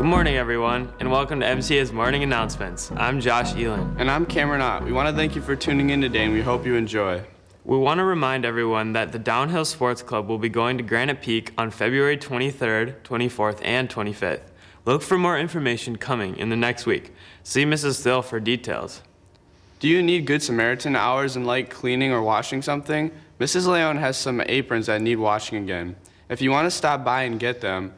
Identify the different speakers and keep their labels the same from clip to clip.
Speaker 1: morning, everyone, and welcome to MCA's Morning Announcements. I'm Josh Elin.
Speaker 2: And I'm Cameron Ott. We want to thank you for tuning in today, and we hope you enjoy.
Speaker 1: We want to remind everyone that the Downhill Sports Club will be going to Granite Peak on February 23rd, 24th, and 25th. Look for more information coming in the next week. See Mrs. Thill for details.
Speaker 2: Do you need Good Samaritan hours and like cleaning or washing something? Mrs. Leon has some aprons that need washing again. If you want to stop by and get them,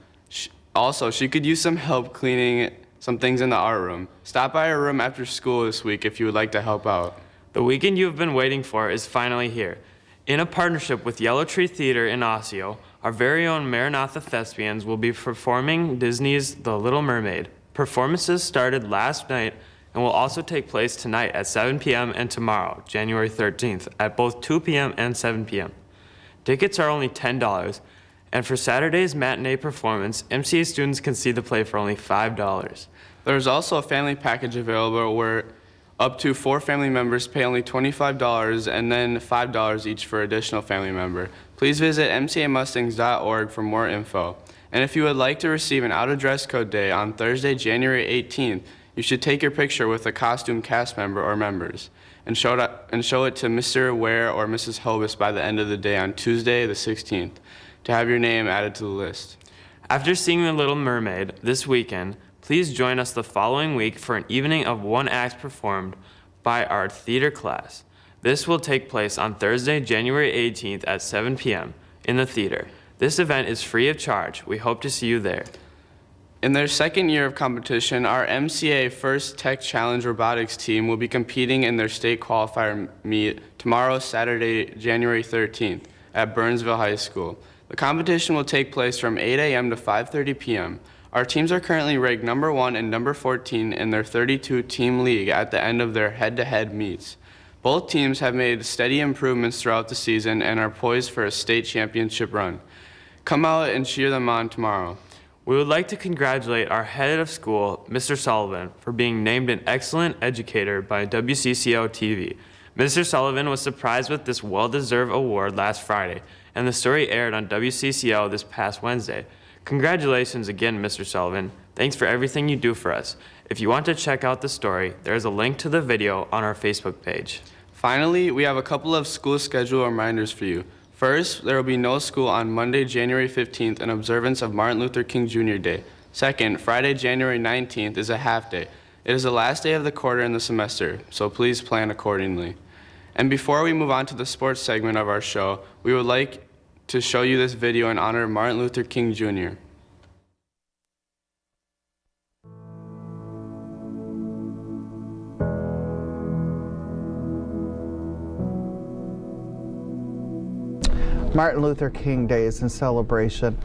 Speaker 2: she could use some help cleaning some things in the art room. Stop by her room after school this week if you would like to help out.
Speaker 1: The weekend you've been waiting for is finally here. In a partnership with Yellow Tree Theater in Osseo, our very own Maranatha Thespians will be performing Disney's The Little Mermaid. Performances started last night and will also take place tonight at 7 p.m. and tomorrow, January 13th, at both 2 p.m. and 7 p.m. Tickets are only $10, and for Saturday's matinee performance, MCA students can see the play for only $5.
Speaker 2: There's also a family package available where up to 4 family members pay only $25 and then $5 each for additional family member. Please visit mcamustangs.org for more info. And if you would like to receive an out-of-dress code day on Thursday, January 18th, you should take your picture with a costume cast member or members and show it to Mr. Ware or Mrs. Hobus by the end of the day on Tuesday, the 16th. To have your name added to the list.
Speaker 1: After seeing The Little Mermaid this weekend, please join us the following week for an evening of one act performed by our theater class. This will take place on Thursday, January 18th at 7 p.m. in the theater. This event is free of charge. We hope to see you there.
Speaker 2: In their second year of competition, our MCA First Tech Challenge Robotics team will be competing in their state qualifier meet tomorrow, Saturday, January 13th at Burnsville High School. The competition will take place from 8 a.m. to 5:30 p.m. Our teams are currently ranked number 1 and number 14 in their 32-team league at the end of their head-to-head meets. Both teams have made steady improvements throughout the season and are poised for a state championship run. Come out and cheer them on tomorrow.
Speaker 1: We would like to congratulate our head of school, Mr. Sullivan, for being named an excellent educator by WCCO TV. Mr. Sullivan was surprised with this well-deserved award last Friday, and the story aired on WCCO this past Wednesday. Congratulations again, Mr. Sullivan. Thanks for everything you do for us. If you want to check out the story, there is a link to the video on our Facebook page.
Speaker 2: Finally, we have a couple of school schedule reminders for you. First, there will be no school on Monday, January 15th in observance of Martin Luther King Jr. Day. Second, Friday, January 19th is a half day. It is the last day of the quarter in the semester, so please plan accordingly. And before we move on to the sports segment of our show, we would like to show you this video in honor of Martin Luther King Jr.
Speaker 3: Martin Luther King Day is in celebration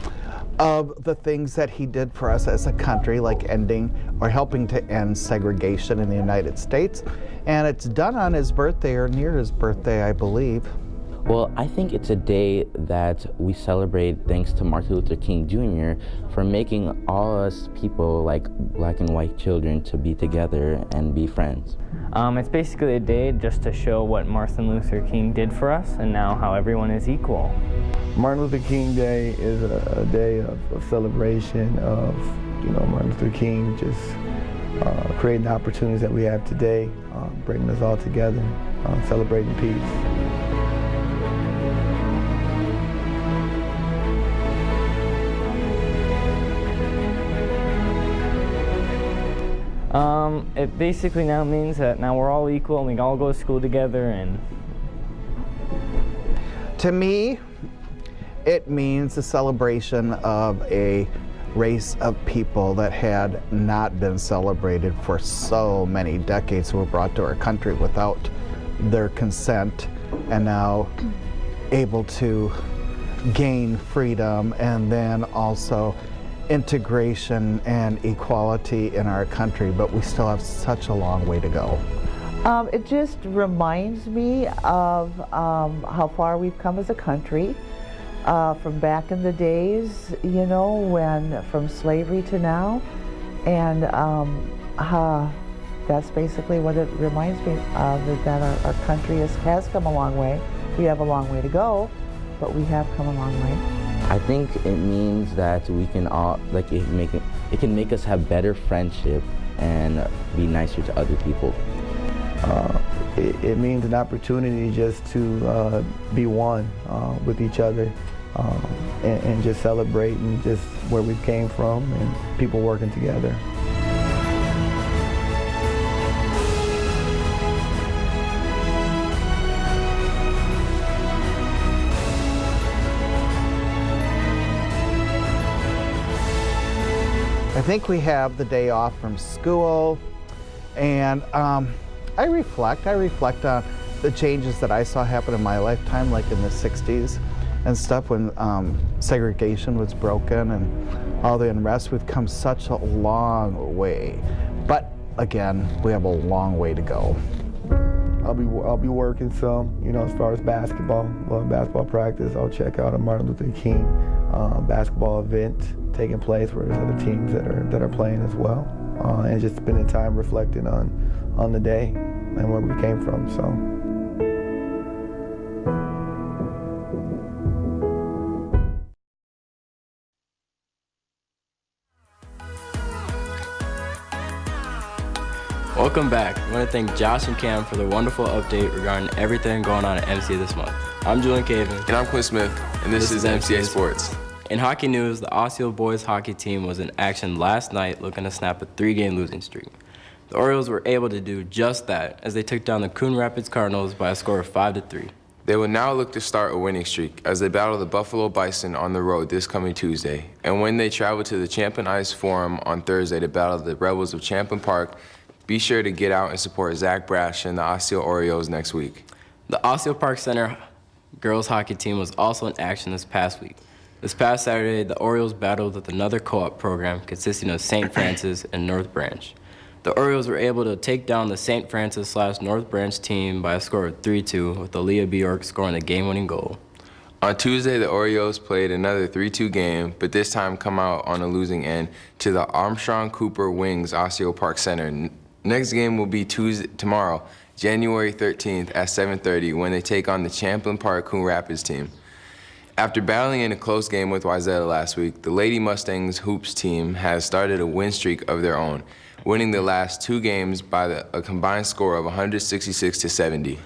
Speaker 3: of the things that he did for us as a country, like ending or helping to end segregation in the United States. And it's done on his birthday or near his birthday, I believe.
Speaker 4: Well, I think it's a day that we celebrate thanks to Martin Luther King Jr. for making all us people, like black and white children, to be together and be friends.
Speaker 5: It's basically a day just to show what Martin Luther King did for us and now how everyone is equal.
Speaker 6: Martin Luther King Day is a day of celebration of, Martin Luther King just creating the opportunities that we have today, bringing us all together, celebrating peace.
Speaker 5: It basically now means that now we're all equal and we all go to school together. And
Speaker 3: to me, it means a celebration of a race of people that had not been celebrated for so many decades, who were brought to our country without their consent and now able to gain freedom and then also integration and equality in our country, but we still have such a long way to go.
Speaker 7: It just reminds me of how far we've come as a country from back in the days, when from slavery to now, and that's basically what it reminds me of, that our country has come a long way. We have a long way to go, but we have come a long way.
Speaker 4: I think it means that we can all, like, it can make us have better friendship and be nicer to other people.
Speaker 6: It means an opportunity just to be one with each other and just celebrating just where we came from and people working together.
Speaker 3: I think we have the day off from school, and I reflect on the changes that I saw happen in my lifetime, like in the 60s and stuff, when segregation was broken and all the unrest. We've come such a long way, but again, we have a long way to go.
Speaker 6: I'll be working some, you know, as far as basketball. Love basketball practice. I'll check out a Martin Luther King basketball event taking place where there's other teams that are playing as well, and just spending time reflecting on the day and where we came from. So.
Speaker 8: Welcome back. I want to thank Josh and Cam for their wonderful update regarding everything going on at MCA this month. I'm Julian Caven.
Speaker 9: And I'm Quinn Smith, and this is MCA Sports.
Speaker 8: In hockey news, the Osseo boys hockey team was in action last night looking to snap a 3-game losing streak. The Orioles were able to do just that as they took down the Coon Rapids Cardinals by a score of 5-3.
Speaker 9: They will now look to start a winning streak as they battle the Buffalo Bison on the road this coming Tuesday. And when they travel to the Champlain Ice Forum on Thursday to battle the Rebels of Champlain Park, be sure to get out and support Zach Brash and the Osseo Orioles next week.
Speaker 8: The Osseo Park Center girls hockey team was also in action this past week. This past Saturday, the Orioles battled with another co-op program consisting of St. Francis and North Branch. The Orioles were able to take down the St. Francis/North Branch team by a score of 3-2, with Aaliyah Bjork scoring the game-winning goal.
Speaker 9: On Tuesday, the Orioles played another 3-2 game, but this time come out on a losing end to the Armstrong Cooper Wings Osseo Park Center. Next game will be tomorrow, January 13th at 7:30, when they take on the Champlain Park Coon Rapids team. After battling in a close game with Wayzata last week, the Lady Mustangs Hoops team has started a win streak of their own, winning the last 2 games by a combined score of 166-70.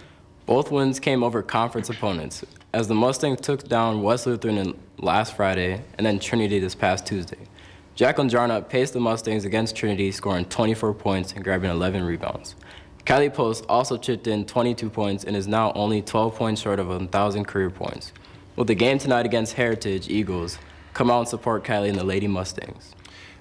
Speaker 8: Both wins came over conference opponents, as the Mustangs took down West Lutheran last Friday and then Trinity this past Tuesday. Jacqueline Jarnut paced the Mustangs against Trinity, scoring 24 points and grabbing 11 rebounds. Kylie Post also chipped in 22 points and is now only 12 points short of 1,000 career points. With the game tonight against Heritage Eagles, come out and support Kylie and the Lady Mustangs.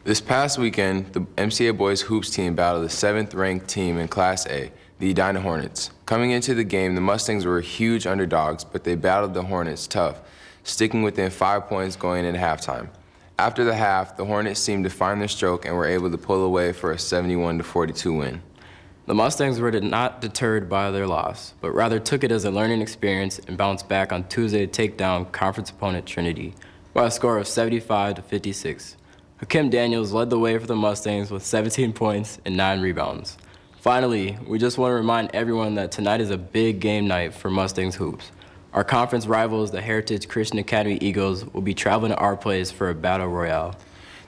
Speaker 9: This past weekend, the MCA boys hoops team battled the 7th-ranked team in Class A, the Edina Hornets. Coming into the game, the Mustangs were huge underdogs, but they battled the Hornets tough, sticking within 5 points going into halftime. After the half, the Hornets seemed to find their stroke and were able to pull away for a 71-42 win.
Speaker 8: The Mustangs were not deterred by their loss, but rather took it as a learning experience and bounced back on Tuesday to take down conference opponent Trinity by a score of 75-56. Hakim Daniels led the way for the Mustangs with 17 points and 9 rebounds. Finally, we just want to remind everyone that tonight is a big game night for Mustangs hoops. Our conference rivals, the Heritage Christian Academy Eagles, will be traveling to our place for a battle royale.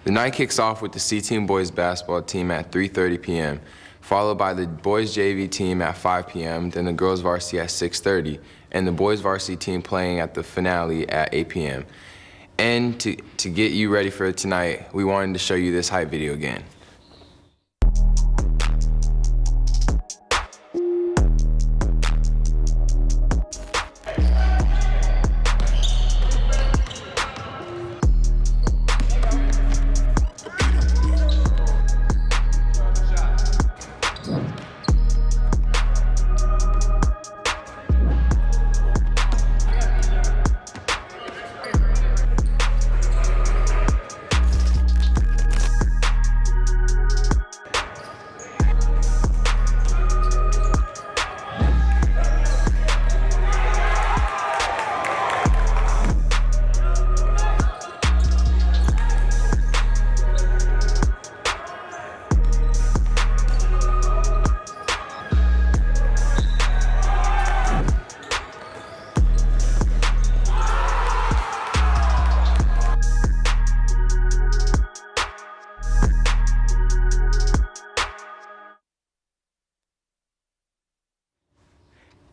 Speaker 9: The night kicks off with the C-Team boys basketball team at 3:30 p.m., followed by the boys JV team at 5 p.m., then the girls varsity at 6:30, and the boys varsity team playing at the finale at 8 p.m. And to get you ready for tonight, we wanted to show you this hype video again.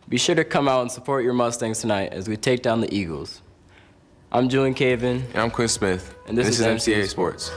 Speaker 8: Be sure to come out and support your Mustangs tonight as we take down the Eagles. I'm Julian Caven.
Speaker 9: And I'm Quinn Smith.
Speaker 8: And this is MCA Sports.